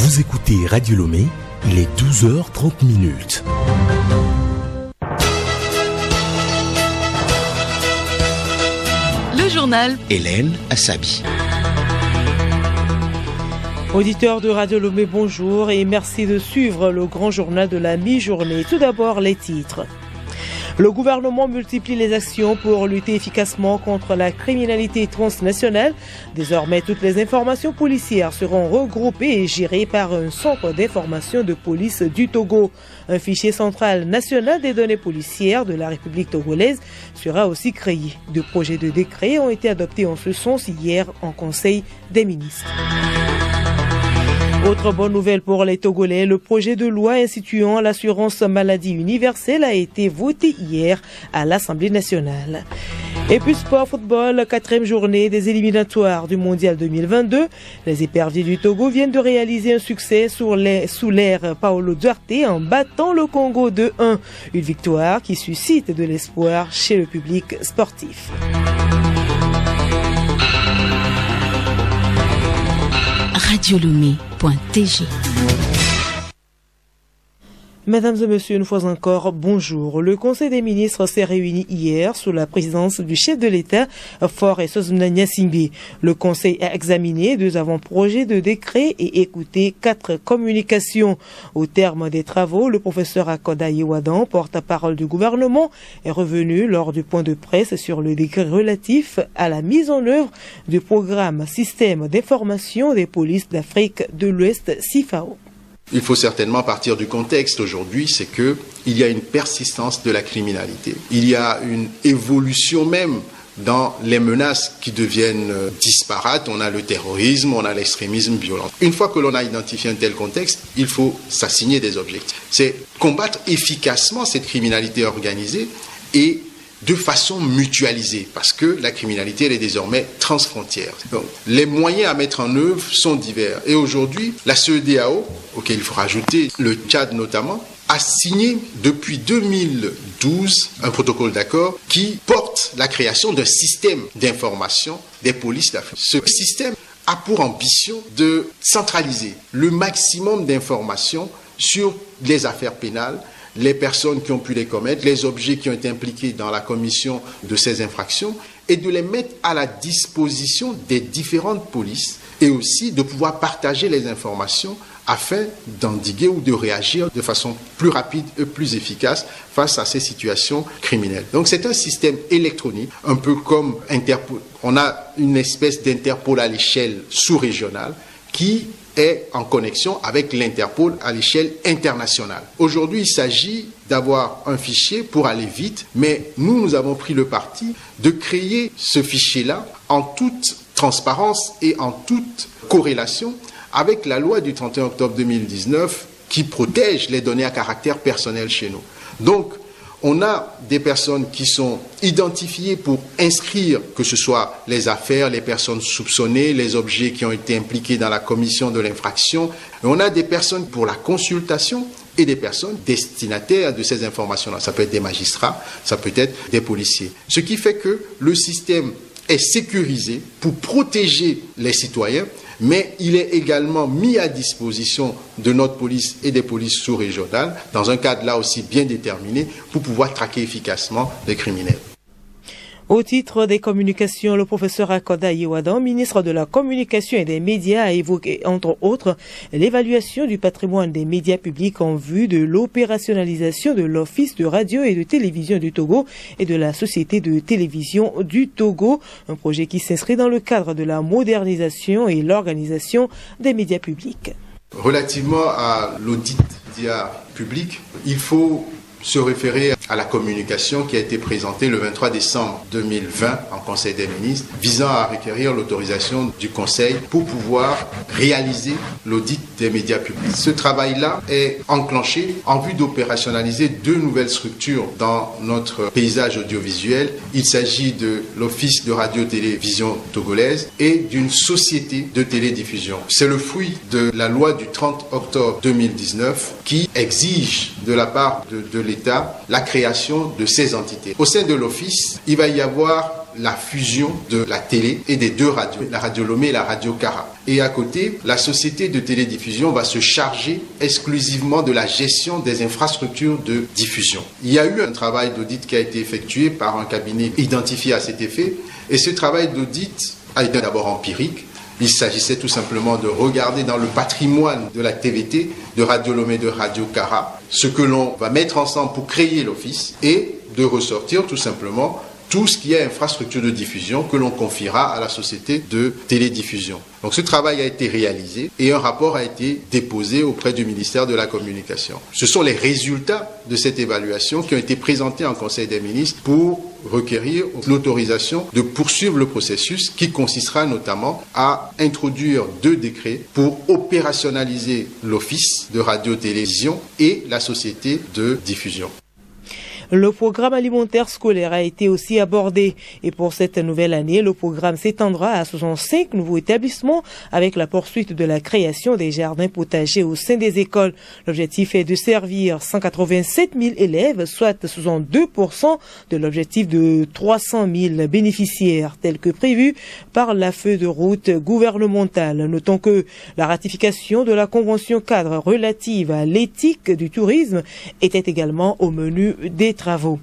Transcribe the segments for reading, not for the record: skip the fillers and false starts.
Vous écoutez Radio Lomé, il est 12h30. Le journal Hélène Assabi. Auditeurs de Radio Lomé, bonjour et merci de suivre le grand journal de la mi-journée. Tout d'abord, les titres. Le gouvernement multiplie les actions pour lutter efficacement contre la criminalité transnationale. Désormais, toutes les informations policières seront regroupées et gérées par un centre d'information de police du Togo. Un fichier central national des données policières de la République togolaise sera aussi créé. Deux projets de décret ont été adoptés en ce sens hier en Conseil des ministres. Autre bonne nouvelle pour les Togolais, le projet de loi instituant l'assurance maladie universelle a été voté hier à l'Assemblée nationale. Et puis sport football, 4e journée des éliminatoires du Mondial 2022. Les éperviers du Togo viennent de réaliser un succès sous l'ère Paolo Duarte en battant le Congo 2-1. Une victoire qui suscite de l'espoir chez le public sportif. radiolomé.tg. Mesdames et messieurs, une fois encore, bonjour. Le Conseil des ministres s'est réuni hier sous la présidence du chef de l'État, Faure Gnassingbé. Le Conseil a examiné 2 avant-projets de décret et écouté 4 communications. Au terme des travaux, le professeur Akoda Yewadan, porte-parole du gouvernement, est revenu lors du point de presse sur le décret relatif à la mise en œuvre du programme Système d'information des polices d'Afrique de l'Ouest, CIFAO. Il faut certainement partir du contexte aujourd'hui, c'est qu'il y a une persistance de la criminalité. Il y a une évolution même dans les menaces qui deviennent disparates. On a le terrorisme, on a l'extrémisme violent. Une fois que l'on a identifié un tel contexte, il faut s'assigner des objectifs. C'est combattre efficacement cette criminalité organisée et de façon mutualisée, parce que la criminalité, elle est désormais transfrontière. Donc, les moyens à mettre en œuvre sont divers. Et aujourd'hui, la CEDEAO, auquel il faut rajouter le Tchad notamment, a signé depuis 2012 un protocole d'accord qui porte la création d'un système d'information des polices d'Afrique. Ce système a pour ambition de centraliser le maximum d'informations sur les affaires pénales, les personnes qui ont pu les commettre, les objets qui ont été impliqués dans la commission de ces infractions et de les mettre à la disposition des différentes polices et aussi de pouvoir partager les informations afin d'endiguer ou de réagir de façon plus rapide et plus efficace face à ces situations criminelles. Donc c'est un système électronique, un peu comme Interpol. On a une espèce d'Interpol à l'échelle sous-régionale qui est en connexion avec l'Interpol à l'échelle internationale. Aujourd'hui, il s'agit d'avoir un fichier pour aller vite, mais nous avons pris le parti de créer ce fichier-là en toute transparence et en toute corrélation avec la loi du 31 octobre 2019 qui protège les données à caractère personnel chez nous. Donc, on a des personnes qui sont identifiées pour inscrire, que ce soit les affaires, les personnes soupçonnées, les objets qui ont été impliqués dans la commission de l'infraction. On a des personnes pour la consultation et des personnes destinataires de ces informations-là. Ça peut être des magistrats, ça peut être des policiers. Ce qui fait que le système est sécurisé pour protéger les citoyens, mais il est également mis à disposition de notre police et des polices sous-régionales, dans un cadre là aussi bien déterminé, pour pouvoir traquer efficacement les criminels. Au titre des communications, le professeur Akoda Yewadan, ministre de la Communication et des Médias, a évoqué, entre autres, l'évaluation du patrimoine des médias publics en vue de l'opérationnalisation de l'Office de radio et de télévision du Togo et de la Société de télévision du Togo, un projet qui s'inscrit dans le cadre de la modernisation et l'organisation des médias publics. Relativement à l'audit médias publics, il faut se référer à la communication qui a été présentée le 23 décembre 2020 en Conseil des ministres, visant à requérir l'autorisation du Conseil pour pouvoir réaliser l'audit des médias publics. Ce travail-là est enclenché en vue d'opérationnaliser 2 nouvelles structures dans notre paysage audiovisuel. Il s'agit de l'Office de radio-télévision togolaise et d'une société de télédiffusion. C'est le fruit de la loi du 30 octobre 2019 qui exige de la part de l'État la création de ces entités. Au sein de l'Office, il va y avoir la fusion de la télé et des deux radios, la radio Lomé et la radio Kara. Et à côté, la société de télédiffusion va se charger exclusivement de la gestion des infrastructures de diffusion. Il y a eu un travail d'audit qui a été effectué par un cabinet identifié à cet effet, et ce travail d'audit a été d'abord empirique. Il s'agissait tout simplement de regarder dans le patrimoine de la TVT, de Radio Lomé et de Radio Kara, ce que l'on va mettre ensemble pour créer l'office et de ressortir tout simplement tout ce qui est infrastructure de diffusion que l'on confiera à la société de télédiffusion. Donc ce travail a été réalisé et un rapport a été déposé auprès du ministère de la Communication. Ce sont les résultats de cette évaluation qui ont été présentés en Conseil des ministres pour requérir l'autorisation de poursuivre le processus qui consistera notamment à introduire 2 décrets pour opérationnaliser l'office de radio-télévision et la société de diffusion. Le programme alimentaire scolaire a été aussi abordé et pour cette nouvelle année, le programme s'étendra à 65 nouveaux établissements avec la poursuite de la création des jardins potagers au sein des écoles. L'objectif est de servir 187 000 élèves, soit 62% de l'objectif de 300 000 bénéficiaires, tel que prévu par la feuille de route gouvernementale. Notons que la ratification de la convention cadre relative à l'éthique du tourisme était également au menu des travaux.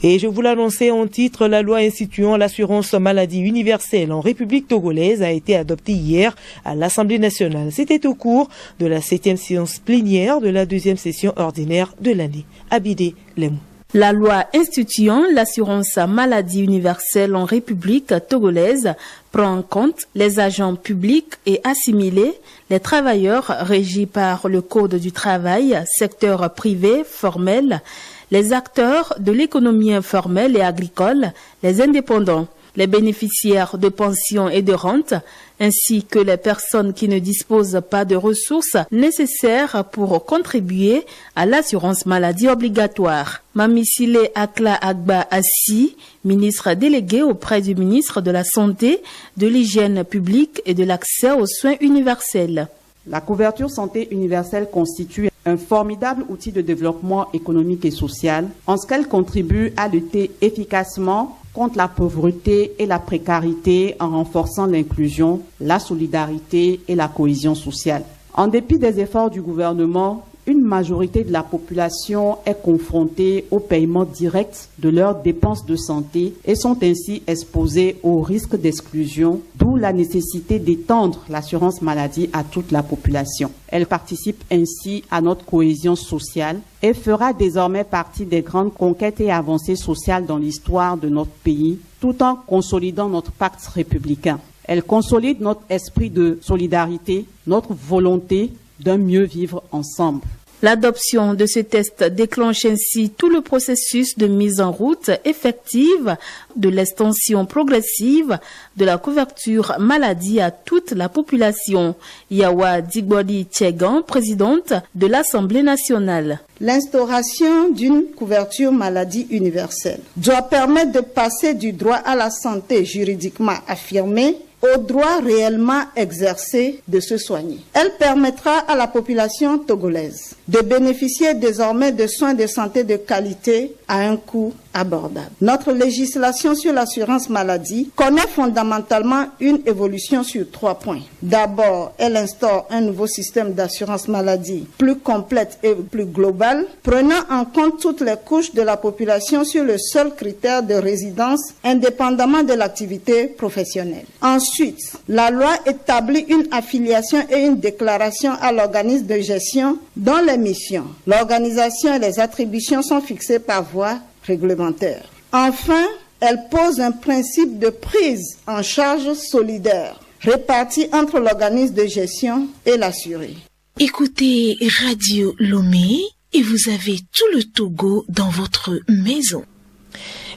Et je vous l'annonçais en titre, la loi instituant l'assurance maladie universelle en République togolaise a été adoptée hier à l'Assemblée nationale. C'était au cours de la 7e séance plénière de la 2e session ordinaire de l'année. Abidé Lemou. La loi instituant l'assurance maladie universelle en République togolaise prend en compte les agents publics et assimilés, les travailleurs régis par le Code du travail, secteur privé, formel, les acteurs de l'économie informelle et agricole, les indépendants, les bénéficiaires de pensions et de rentes, ainsi que les personnes qui ne disposent pas de ressources nécessaires pour contribuer à l'assurance maladie obligatoire. Mamisile Akla Agba Assi, ministre délégué auprès du ministre de la Santé, de l'Hygiène publique et de l'accès aux soins universels. La couverture santé universelle constitue un formidable outil de développement économique et social en ce qu'elle contribue à lutter efficacement contre la pauvreté et la précarité en renforçant l'inclusion, la solidarité et la cohésion sociale. En dépit des efforts du gouvernement, une majorité de la population est confrontée au paiement direct de leurs dépenses de santé et sont ainsi exposés au risque d'exclusion, d'où la nécessité d'étendre l'assurance maladie à toute la population. Elle participe ainsi à notre cohésion sociale et fera désormais partie des grandes conquêtes et avancées sociales dans l'histoire de notre pays, tout en consolidant notre pacte républicain. Elle consolide notre esprit de solidarité, notre volonté d'un mieux vivre ensemble. L'adoption de ce test déclenche ainsi tout le processus de mise en route effective de l'extension progressive de la couverture maladie à toute la population. Yawa Digbodi Tchegan, présidente de l'Assemblée nationale. L'instauration d'une couverture maladie universelle doit permettre de passer du droit à la santé juridiquement affirmé au droit réellement exercé de se soigner. Elle permettra à la population togolaise de bénéficier désormais de soins de santé de qualité à un coût abordable. Notre législation sur l'assurance maladie connaît fondamentalement une évolution sur 3 points. D'abord, elle instaure un nouveau système d'assurance maladie plus complète et plus global, prenant en compte toutes les couches de la population sur le seul critère de résidence, indépendamment de l'activité professionnelle. Ensuite, la loi établit une affiliation et une déclaration à l'organisme de gestion dont les missions, l'organisation et les attributions sont fixées par voie réglementaire. Enfin, elle pose un principe de prise en charge solidaire, réparti entre l'organisme de gestion et l'assuré. Écoutez Radio Lomé et vous avez tout le Togo dans votre maison.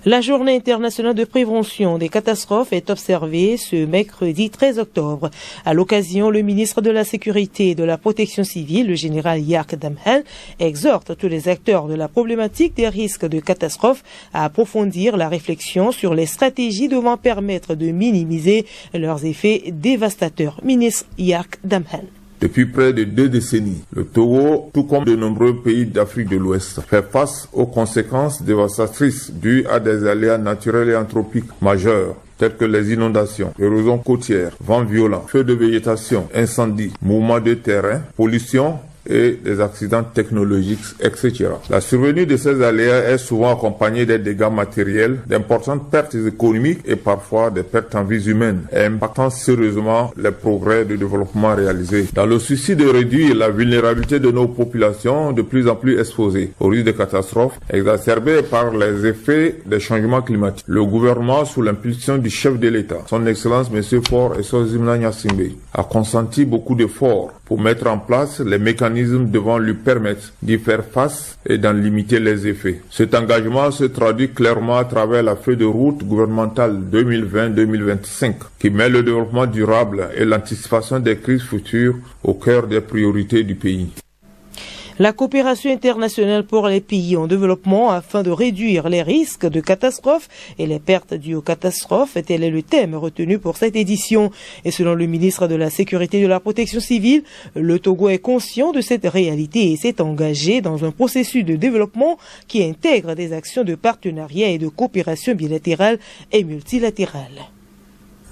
La journée internationale de prévention des catastrophes est observée ce mercredi 13 octobre. À l'occasion, le ministre de la Sécurité et de la Protection civile, le général Yark Damhan, exhorte tous les acteurs de la problématique des risques de catastrophes à approfondir la réflexion sur les stratégies devant permettre de minimiser leurs effets dévastateurs. Ministre Yark Damhan. Depuis près de 2 décennies, le Togo, tout comme de nombreux pays d'Afrique de l'Ouest, fait face aux conséquences dévastatrices dues à des aléas naturels et anthropiques majeurs, tels que les inondations, l'érosion côtière, vents violents, feux de végétation, incendies, mouvements de terrain, pollution et des accidents technologiques, etc. La survenue de ces aléas est souvent accompagnée des dégâts matériels, d'importantes pertes économiques et parfois des pertes en vies humaines, impactant sérieusement les progrès de développement réalisés. Dans le souci de réduire la vulnérabilité de nos populations de plus en plus exposées aux risques de catastrophes exacerbés par les effets des changements climatiques, le gouvernement, sous l'impulsion du chef de l'État, son Excellence M. Faure Essozimna Gnassingbé, a consenti beaucoup d'efforts pour mettre en place les mécanismes devant lui permettre d'y faire face et d'en limiter les effets. Cet engagement se traduit clairement à travers la feuille de route gouvernementale 2020-2025 qui met le développement durable et l'anticipation des crises futures au cœur des priorités du pays. La coopération internationale pour les pays en développement afin de réduire les risques de catastrophes et les pertes dues aux catastrophes, tel est le thème retenu pour cette édition. Et selon le ministre de la Sécurité et de la Protection civile, le Togo est conscient de cette réalité et s'est engagé dans un processus de développement qui intègre des actions de partenariat et de coopération bilatérale et multilatérale.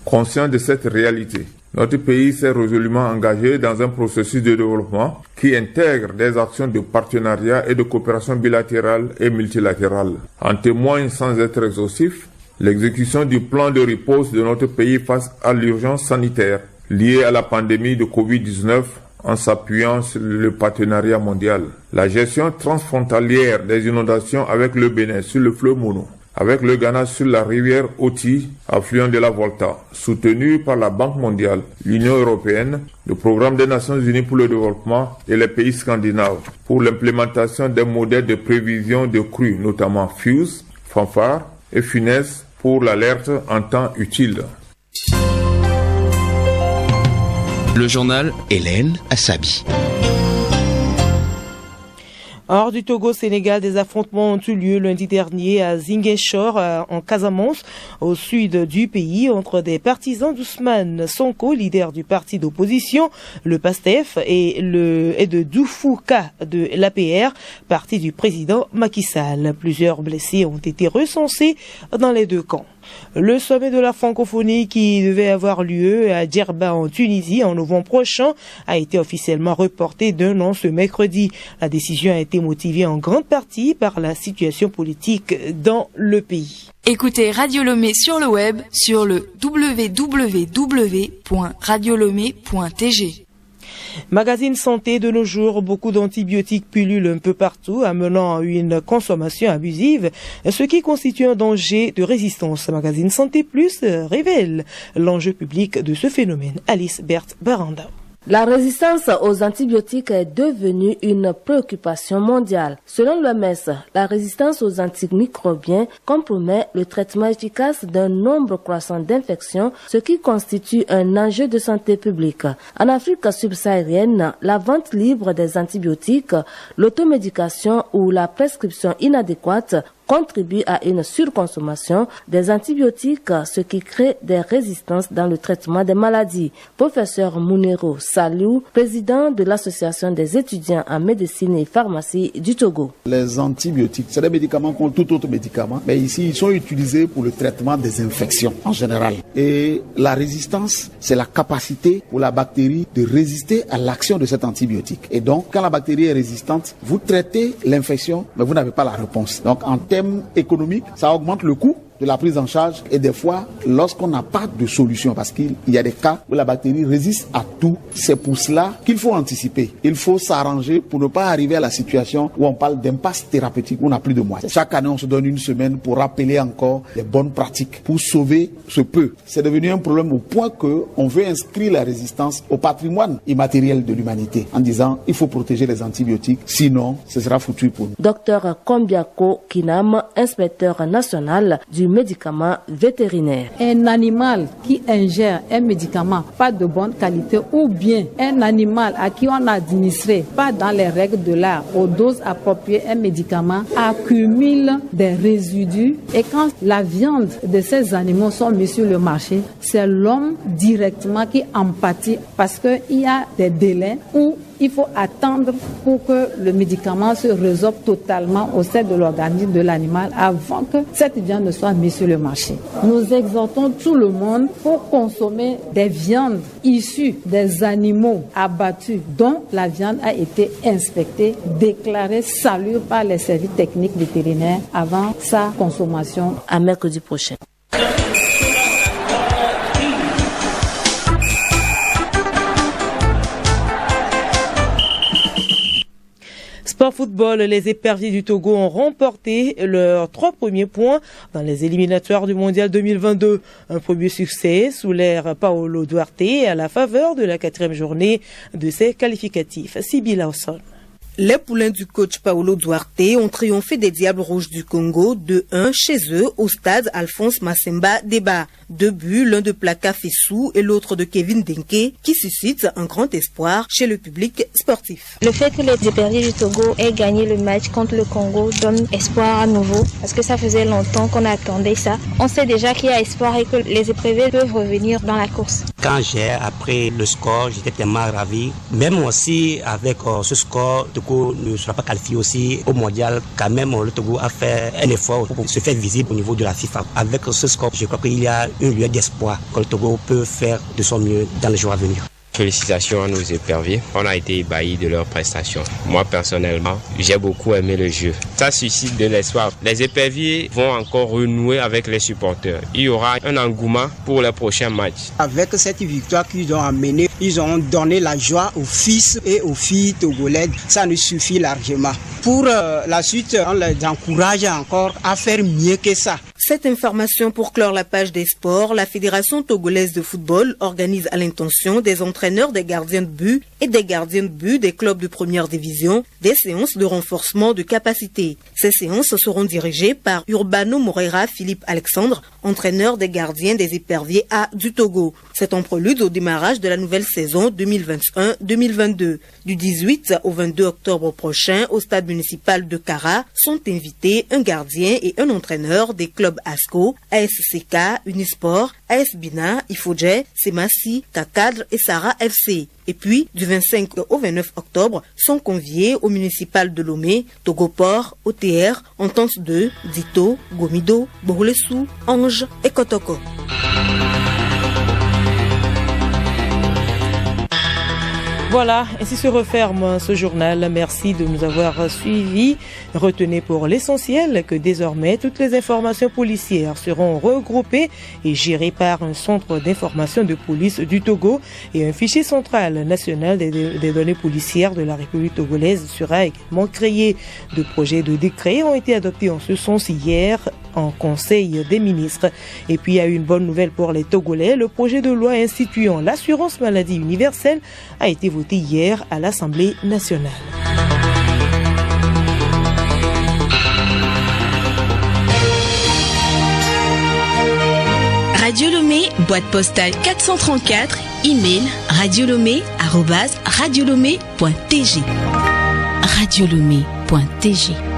Conscient de cette réalité, notre pays s'est résolument engagé dans un processus de développement qui intègre des actions de partenariat et de coopération bilatérale et multilatérale. En témoigne, sans être exhaustif, l'exécution du plan de riposte de notre pays face à l'urgence sanitaire liée à la pandémie de Covid-19 en s'appuyant sur le partenariat mondial. La gestion transfrontalière des inondations avec le Bénin sur le fleuve Mono, avec le Ghana sur la rivière Oti, affluent de la Volta, soutenu par la Banque mondiale, l'Union européenne, le Programme des Nations unies pour le développement et les pays scandinaves, pour l'implémentation des modèles de prévision de crues, notamment FUSE, Fanfare et FUNES, pour l'alerte en temps utile. Le journal Hélène Assabi. Hors du Togo-Sénégal, des affrontements ont eu lieu lundi dernier à Ziguinchor, en Casamance, au sud du pays, entre des partisans d'Ousmane Sonko, leader du parti d'opposition, le PASTEF, et de Doufouka de l'APR, parti du président Macky Sall. Plusieurs blessés ont été recensés dans les deux camps. Le sommet de la francophonie qui devait avoir lieu à Djerba en Tunisie en novembre prochain a été officiellement reporté d'1 an ce mercredi. La décision a été motivée en grande partie par la situation politique dans le pays. Écoutez Radio Lomé sur le web sur le www.radiolomé.tg. Magazine santé de nos jours, beaucoup d'antibiotiques pullulent un peu partout, amenant à une consommation abusive, ce qui constitue un danger de résistance. Magazine Santé Plus révèle l'enjeu public de ce phénomène. Alice Berthe Baranda. La résistance aux antibiotiques est devenue une préoccupation mondiale. Selon l'OMS, la résistance aux antimicrobiens compromet le traitement efficace d'un nombre croissant d'infections, ce qui constitue un enjeu de santé publique. En Afrique subsaharienne, la vente libre des antibiotiques, l'automédication ou la prescription inadéquate contribue à une surconsommation des antibiotiques, ce qui crée des résistances dans le traitement des maladies. Professeur Mounero Salou, président de l'Association des étudiants en médecine et pharmacie du Togo. Les antibiotiques, c'est des médicaments comme tout autre médicament, mais ici, ils sont utilisés pour le traitement des infections en général. Et la résistance, c'est la capacité pour la bactérie de résister à l'action de cet antibiotique. Et donc, quand la bactérie est résistante, vous traitez l'infection, mais vous n'avez pas la réponse. Donc, en termes économiques, ça augmente le coût de la prise en charge et des fois, lorsqu'on n'a pas de solution, parce qu'il y a des cas où la bactérie résiste à tout, c'est pour cela qu'il faut anticiper. Il faut s'arranger pour ne pas arriver à la situation où on parle d'impasse thérapeutique, où on n'a plus de moyens. Chaque année, on se donne une semaine pour rappeler encore les bonnes pratiques, pour sauver ce peu. C'est devenu un problème au point qu'on veut inscrire la résistance au patrimoine immatériel de l'humanité, en disant il faut protéger les antibiotiques, sinon ce sera foutu pour nous. Docteur Kombiako Kinam, inspecteur national du médicaments vétérinaires. Un animal qui ingère un médicament pas de bonne qualité ou bien un animal à qui on a administré pas dans les règles de l'art aux doses appropriées un médicament accumule des résidus et quand la viande de ces animaux sont mis sur le marché, c'est l'homme directement qui en pâtit parce qu'il y a des délais où il faut attendre pour que le médicament se résorbe totalement au sein de l'organisme de l'animal avant que cette viande ne soit mise sur le marché. Nous exhortons tout le monde pour consommer des viandes issues des animaux abattus dont la viande a été inspectée, déclarée salubre par les services techniques vétérinaires avant sa consommation. À mercredi prochain. Sport football, les éperviers du Togo ont remporté leurs 3 premiers points dans les éliminatoires du Mondial 2022. Un premier succès sous l'ère Paolo Duarte à la faveur de la 4e journée de ses qualificatifs. Sibyl Lawson. Les poulains du coach Paolo Duarte ont triomphé des Diables Rouges du Congo 2-1 chez eux au stade Alphonse Massemba Deba. 2 buts, l'un de Plaka Fessou et l'autre de Kevin Denke, qui suscite un grand espoir chez le public sportif. Le fait que les éperviers du Togo aient gagné le match contre le Congo donne espoir à nouveau, parce que ça faisait longtemps qu'on attendait ça. On sait déjà qu'il y a espoir et que les éperviers peuvent revenir dans la course. Quand j'ai appris le score, j'étais tellement ravi. Même aussi avec ce score, le Togo ne sera pas qualifié aussi au mondial. Quand même, le Togo a fait un effort pour se faire visible au niveau de la FIFA. Avec ce score, je crois qu'il y a une lueur d'espoir que le Togo peut faire de son mieux dans les jours à venir. Félicitations à nos éperviers. On a été ébahis de leurs prestations. Moi, personnellement, j'ai beaucoup aimé le jeu. Ça suscite de l'espoir. Les éperviers vont encore renouer avec les supporters. Il y aura un engouement pour les prochains matchs. Avec cette victoire qu'ils ont amenée, ils ont donné la joie aux fils et aux filles togolaises. Ça nous suffit largement. Pour la suite, on les encourage encore à faire mieux que ça. Cette information pour clore la page des sports, la Fédération togolaise de football organise à l'intention des entraîneurs des gardiens de but et des gardiens de but des clubs de première division des séances de renforcement de capacité. Ces séances seront dirigées par Urbano Moreira Philippe Alexandre, entraîneur des gardiens des éperviers A du Togo. C'est en prélude au démarrage de la nouvelle saison 2021-2022. Du 18 au 22 octobre prochain, au stade municipal de Kara, sont invités un gardien et un entraîneur des clubs ASCO, ASCK, Unisport, AS Bina, Ifodje, Semassi, Kakadre et Sarah FC. Et puis, du 25 au 29 octobre, sont conviés au municipal de Lomé, Togoport, OTR, Entente 2, Dito, Gomido, Bourlessou, Ange et Kotoko. Voilà, ainsi se referme ce journal. Merci de nous avoir suivis. Retenez pour l'essentiel que désormais toutes les informations policières seront regroupées et gérées par un centre d'information de police du Togo et un fichier central national des données policières de la République togolaise sera également créé. 2 projets de décret ont été adoptés en ce sens hier en Conseil des ministres. Et puis il y a une bonne nouvelle pour les Togolais. Le projet de loi instituant l'assurance maladie universelle a été voté hier à l'Assemblée nationale. Radio Lomé, boîte postale 434, email radiolomé@radiolomé.tg. radiolomé.tg